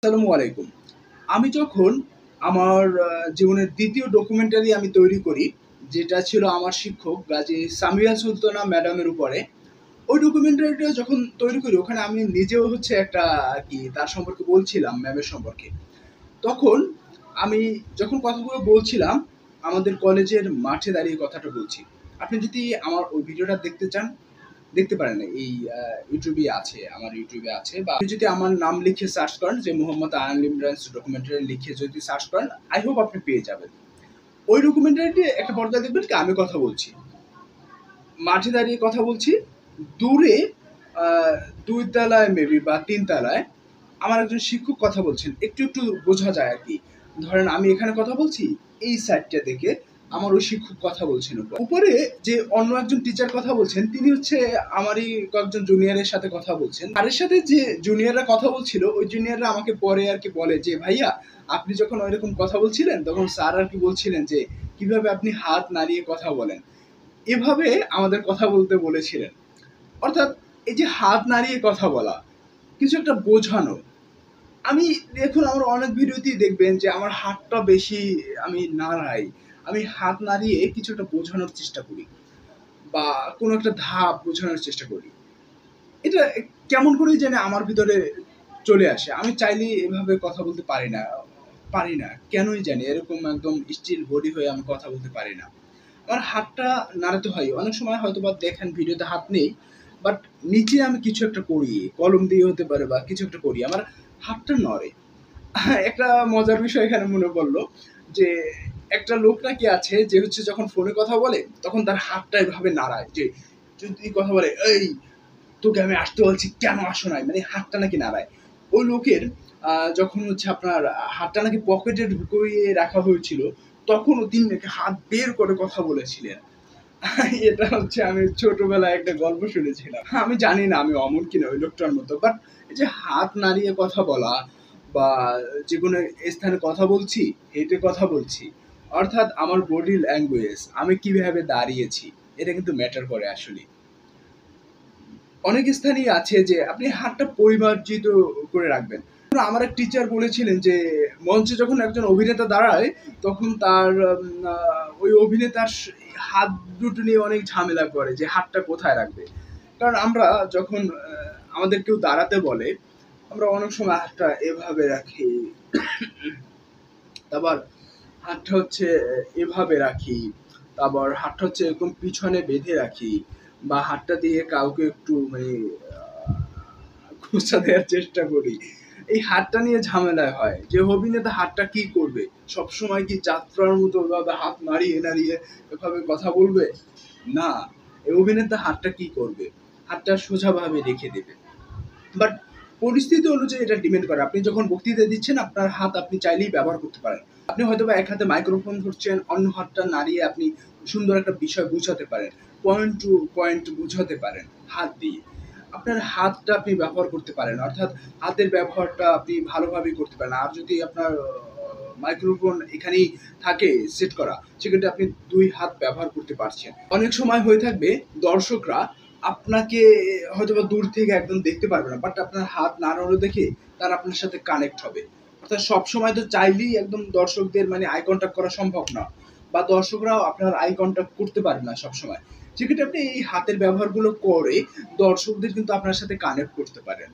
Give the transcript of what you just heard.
আসসালামু আলাইকুম। আমি যখন আমার জীবনের ২য় ডকুমেন্টারি আমি তৈরি করি, যেটা ছিল আমার শিক্ষক গাজী সামিয়া সুলতানা ম্যাডামের উপরে। ওই ডকুমেন্টারিটা যখন তৈরি করি ওখানে আমি নিজেও হচ্ছে একটা আরকি তার সম্পর্কে বলছিলাম ম্যামের সম্পর্কে। তখন আমি যখন কথাগুলো বলছিলাম, আমাদের কলেজের মাঠে দাঁড়িয়ে কথাটা বলছি। আপনি যদি আমার ওই ভিডিওটা দেখতে চান, দেখতে পারেন। এই ইউটিউবে আছে, আমার ইউটিউবে আছে। বা আপনি যদি আমার নাম লিখে সার্চ করেন যে মোহাম্মদ আয়ান লিমরান্স ডকুমেন্টারি লিখে যদি সার্চ করেন, আই হোপ আপনি পেয়ে যাবেন। ওই ডকুমেন্টারিতে একটা পর্দায় দেখবেন কি আমি কথা বলছি, মাঠে দাঁড়িয়ে কথা বলছি। দূরে আহ, ২ তলায় মেবি বা ৩ তলায় আমার একজন শিক্ষক কথা বলছেন, একটু একটু বোঝা যায় আর কি। ধরেন আমি এখানে কথা বলছি, এই সাইডটা দেখে আমার ওই শিক্ষক কথা বলছেন। উপরে যে অন্য একজন টিচার কথা বলছেন, তিনি হচ্ছে আমারই কয়েকজন জুনিয়রের সাথে কথা বলছেন। তাদের সাথে যে জুনিয়ররা কথা বলছিল, ওই জুনিয়ররা আমাকে পরে আর কি বলে যে ভাইয়া, আপনি যখন ওইরকম কথা বলছিলেন তখন স্যার আর কি বলছিলেন যে কিভাবে আপনি হাত নাড়িয়ে কথা বলেন, এভাবে আমাদের কথা বলতে বলেছিলেন। অর্থাৎ এই যে হাত নাড়িয়ে কথা বলা, কিছু একটা বোঝানো। আমি দেখুন আমার অনেক ভিডিওতেই দেখবেন যে আমার হাতটা বেশি আমি নাড়াই, আমি হাত নাড়িয়ে কিছু একটা বোঝানোর চেষ্টা করি বা কোনো একটা ধাপ বোঝানোর চেষ্টা করি। এটা কেমন করেই যেন আমার ভিতরে চলে আসে। আমি চাইলেই এভাবে কথা বলতে পারি না, কেনই জানি এরকম একদম স্টিল বডি হয়ে আমি কথা বলতে পারি না। আমার হাতটা নাড়াতে হয়, অনেক সময় হয়তো বা দেখেন ভিডিওতে হাত নেই, বাট নিচে আমি কিছু একটা করি, কলম দিয়ে হতে পারে বা কিছু একটা করি, আমার হাতটা নড়ে। একটা মজার বিষয় এখানে মনে পড়লো যে একটা লোক নাকি আছে যে হচ্ছে যখন ফোনে কথা বলে তখন তার হাতটা এভাবে নাড়ায়, যে যদি কথা বলে এই তোকে আমি আসতে বলছি কেন আসো নাই, মানে হাতটা নাকি নাড়ায়। ওই লোকের যখন হচ্ছে আপনার হাতটা নাকি পকেটে ঢুকিয়ে রাখা হয়েছিল, তখনও তিনি নাকি হাত বের করে কথা বলেছিলেন। এটা হচ্ছে আমি ছোটবেলায় একটা গল্প শুনেছিলাম। আমি জানি না আমি অমন কিনা ওই লোকটার মতো, বাট এই যে হাত নাড়িয়ে কথা বলা বা যে কোনো স্থানে কথা বলছি, হেঁটে কথা বলছি, অর্থাৎ আমার বডি ল্যাঙ্গুয়েজ, আমি কিভাবে দাঁড়িয়েছি, এটা কিন্তু ম্যাটার করে আসলে। অনেক স্থানই আছে যে আপনি হাতটা পরিমার্জিত করে রাখবেন। আমার এক টিচার বলেছিলেন যে মঞ্চে যখন একজন অভিনেতা দাঁড়ায় তখন তার ওই অভিনেতার হাত দুটো নিয়ে অনেক ঝামেলা করে যে হাতটা কোথায় রাখবে। কারণ আমরা যখন আমাদের কেউ দাঁড়াতে বলে, আমরা অনেক সময় হাতটা এভাবে রাখি, তারপর হাতটা হচ্ছে এভাবে রাখি, তারপর হাতটা হচ্ছে এরকম পিছনে বেঁধে রাখি, বা হাতটা দিয়ে কাউকে একটু মানে খোঁচা দেওয়ার চেষ্টা করি। এই হাতটা নিয়ে ঝামেলা হয় যে অভিনেতা হাতটা কি করবে, সবসময় কি যাত্রার মতো ভাবে হাত নাড়িয়ে নাড়িয়ে এভাবে কথা বলবে? না, এই অভিনেতা হাতটা কি করবে, হাতটা সোজাভাবে রেখে দেবে। বাট পরিস্থিতি অনুযায়ী এটা ডিপেন্ড করে। আপনি যখন বক্তৃতা দিচ্ছেন আপনার হাত আপনি চাইলেই ব্যবহার করতে পারেন। আপনি হয়তো বা এক হাতে মাইক্রোফোন ধরছেন, অন্য হাতটা নাড়িয়ে আপনি সুন্দর একটা বিষয় বুঝাতে পারেন, পয়েন্ট টু পয়েন্ট বুঝাতে পারেন হাত দিয়ে। আপনার হাতটা আপনি ব্যবহার করতে পারেন, অর্থাৎ হাতের ব্যবহারটা আপনি ভালোভাবেই করতে পারেন। আর যদি আপনার মাইক্রোফোন এখানেই থাকে সেট করা, সেক্ষেত্রে আপনি ২ হাত ব্যবহার করতে পারছেন। অনেক সময় হয়ে থাকবে দর্শকরা আপনাকে হয়তোবা দূর থেকে একদম দেখতে পারবে না, বাট আপনার হাত নাড়ানো দেখে তারা আপনার সাথে কানেক্ট হবে। অর্থাৎ সবসময় তো চাইলেই একদম দর্শকদের মানে আই কন্ট্যাক্ট করা সম্ভব না, বা দর্শকরাও আপনার আই কন্ট্যাক্ট করতে পারে না সবসময়। সেক্ষেত্রে আপনি এই হাতের ব্যবহারগুলো করে দর্শকদের কিন্তু আপনার সাথে কানেক্ট করতে পারেন।